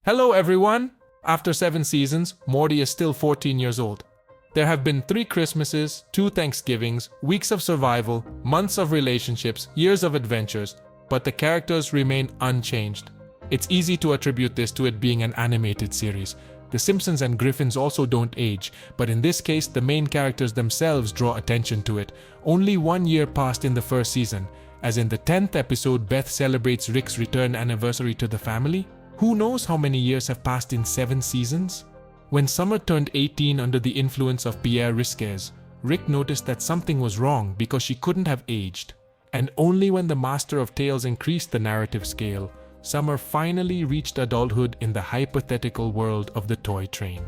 Hello everyone! After 7 seasons, Morty is still 14 years old. There have been 3 Christmases, 2 Thanksgivings, weeks of survival, months of relationships, years of adventures, but the characters remain unchanged. It's easy to attribute this to it being an animated series. The Simpsons and Griffins also don't age, but in this case the main characters themselves draw attention to it. Only 1 year passed in the first season, as in the 10th episode Beth celebrates Rick's return anniversary to the family. Who knows how many years have passed in 7 seasons? When Summer turned 18 under the influence of Pierre Risquez, Rick noticed that something was wrong because she couldn't have aged. And only when the Master of Tales increased the narrative scale, Summer finally reached adulthood in the hypothetical world of the toy train.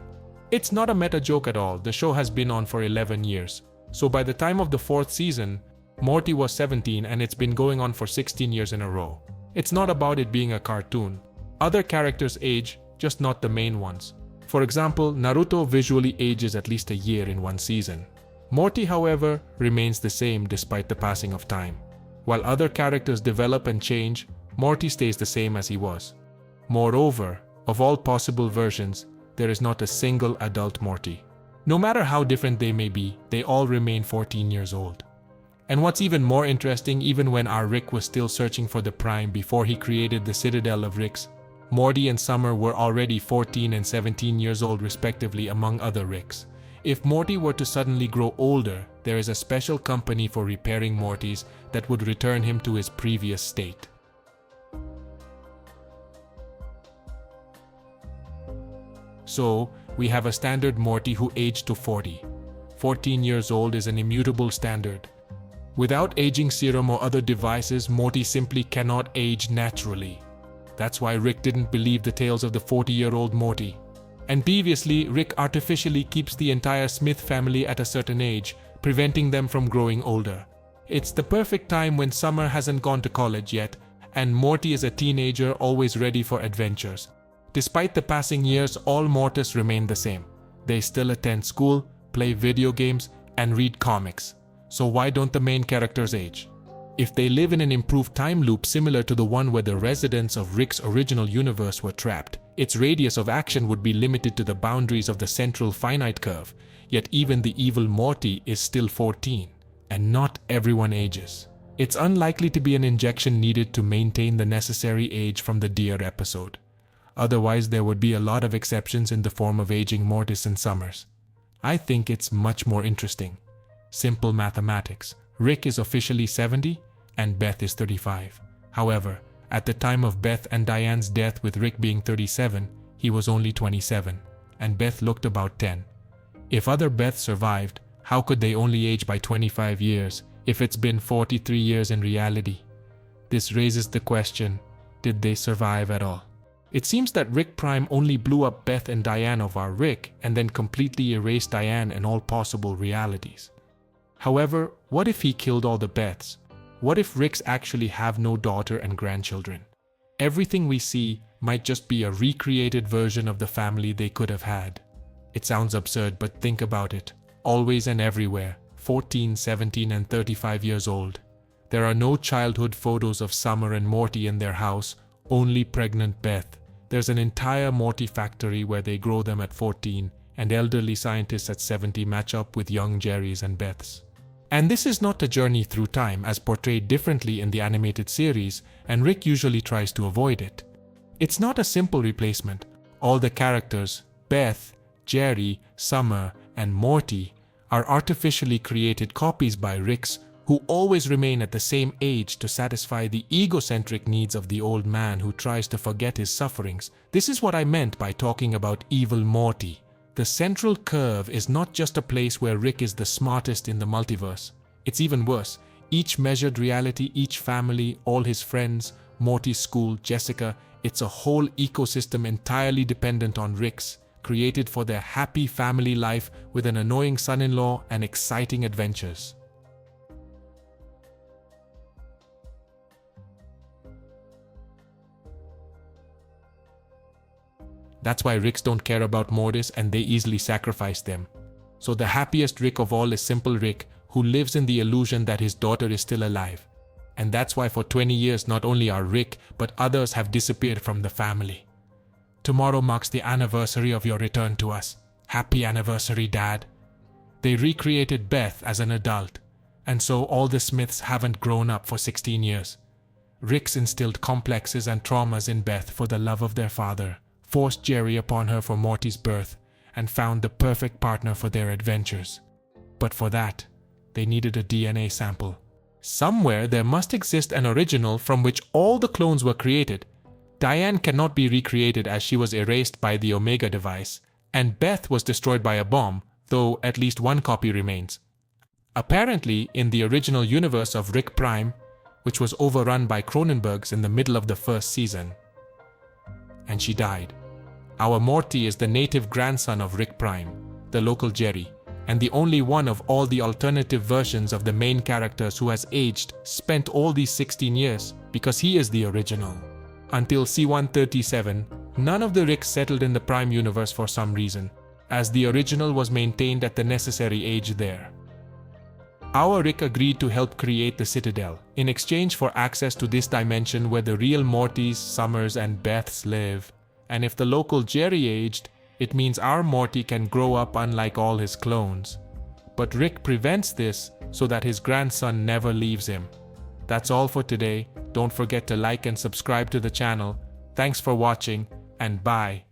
It's not a meta joke at all. The show has been on for 11 years. So by the time of the 4th season, Morty was 17 and it's been going on for 16 years in a row. It's not about it being a cartoon. Other characters age, just not the main ones. For example, Naruto visually ages at least a year in 1 season. Morty, however, remains the same despite the passing of time. While other characters develop and change, Morty stays the same as he was. Moreover, of all possible versions, there is not a single adult Morty. No matter how different they may be, they all remain 14 years old. And what's even more interesting, even when our Rick was still searching for the Prime before he created the Citadel of Ricks, Morty and Summer were already 14 and 17 years old respectively, among other Ricks. If Morty were to suddenly grow older, there is a special company for repairing Mortys that would return him to his previous state. So, we have a standard Morty who aged to 40. 14 years old is an immutable standard. Without aging serum or other devices, Morty simply cannot age naturally. That's why Rick didn't believe the tales of the 40-year-old Morty. And previously, Rick artificially keeps the entire Smith family at a certain age, preventing them from growing older. It's the perfect time when Summer hasn't gone to college yet, and Morty is a teenager always ready for adventures. Despite the passing years, all Mortis remain the same. They still attend school, play video games, and read comics. So why don't the main characters age? If they live in an improved time loop similar to the one where the residents of Rick's original universe were trapped, its radius of action would be limited to the boundaries of the central finite curve. Yet even the evil Morty is still 14, and not everyone ages. It's unlikely to be an injection needed to maintain the necessary age from the Deer episode. Otherwise, there would be a lot of exceptions in the form of aging Mortis and Summers. I think it's much more interesting. Simple mathematics. Rick is officially 70 and Beth is 35. However, at the time of Beth and Diane's death, with Rick being 37, he was only 27, and Beth looked about 10. If other Beths survived, how could they only age by 25 years if it's been 43 years in reality? This raises the question, did they survive at all? It seems that Rick Prime only blew up Beth and Diane of our Rick and then completely erased Diane and all possible realities. However, what if he killed all the Beths? What if Ricks actually have no daughter and grandchildren? Everything we see might just be a recreated version of the family they could have had. It sounds absurd, but think about it. Always and everywhere, 14, 17, and 35 years old. There are no childhood photos of Summer and Morty in their house, only pregnant Beth. There's an entire Morty factory where they grow them at 14, and elderly scientists at 70 match up with young Jerrys and Beths. And this is not a journey through time as portrayed differently in the animated series, and Rick usually tries to avoid it. It's not a simple replacement. All the characters, Beth, Jerry, Summer, and Morty, are artificially created copies by Ricks, who always remain at the same age to satisfy the egocentric needs of the old man who tries to forget his sufferings. This is what I meant by talking about evil Morty. The central curve is not just a place where Rick is the smartest in the multiverse. It's even worse. Each measured reality, each family, all his friends, Morty's school, Jessica, it's a whole ecosystem entirely dependent on Rick's, created for their happy family life with an annoying son-in-law and exciting adventures. That's why Ricks don't care about Mortis and they easily sacrifice them. So the happiest Rick of all is simple Rick, who lives in the illusion that his daughter is still alive. And that's why for 20 years not only our Rick, but others have disappeared from the family. Tomorrow marks the anniversary of your return to us. Happy anniversary, Dad. They recreated Beth as an adult, and so all the Smiths haven't grown up for 16 years. Rick's instilled complexes and traumas in Beth for the love of their father, forced Jerry upon her for Morty's birth, and found the perfect partner for their adventures. But for that, they needed a DNA sample. Somewhere there must exist an original from which all the clones were created. Diane cannot be recreated as she was erased by the Omega device, and Beth was destroyed by a bomb, though at least one copy remains. Apparently, in the original universe of Rick Prime, which was overrun by Cronenbergs in the middle of the first season, and she died. Our Morty is the native grandson of Rick Prime, the local Jerry, and the only one of all the alternative versions of the main characters who has aged, spent all these 16 years, because he is the original. Until C-137, none of the Ricks settled in the Prime universe for some reason, as the original was maintained at the necessary age there. Our Rick agreed to help create the Citadel, in exchange for access to this dimension where the real Mortys, Summers, and Beths live. And if the local Jerry aged, it means our Morty can grow up unlike all his clones. But Rick prevents this so that his grandson never leaves him. That's all for today. Don't forget to like and subscribe to the channel. Thanks for watching, and bye.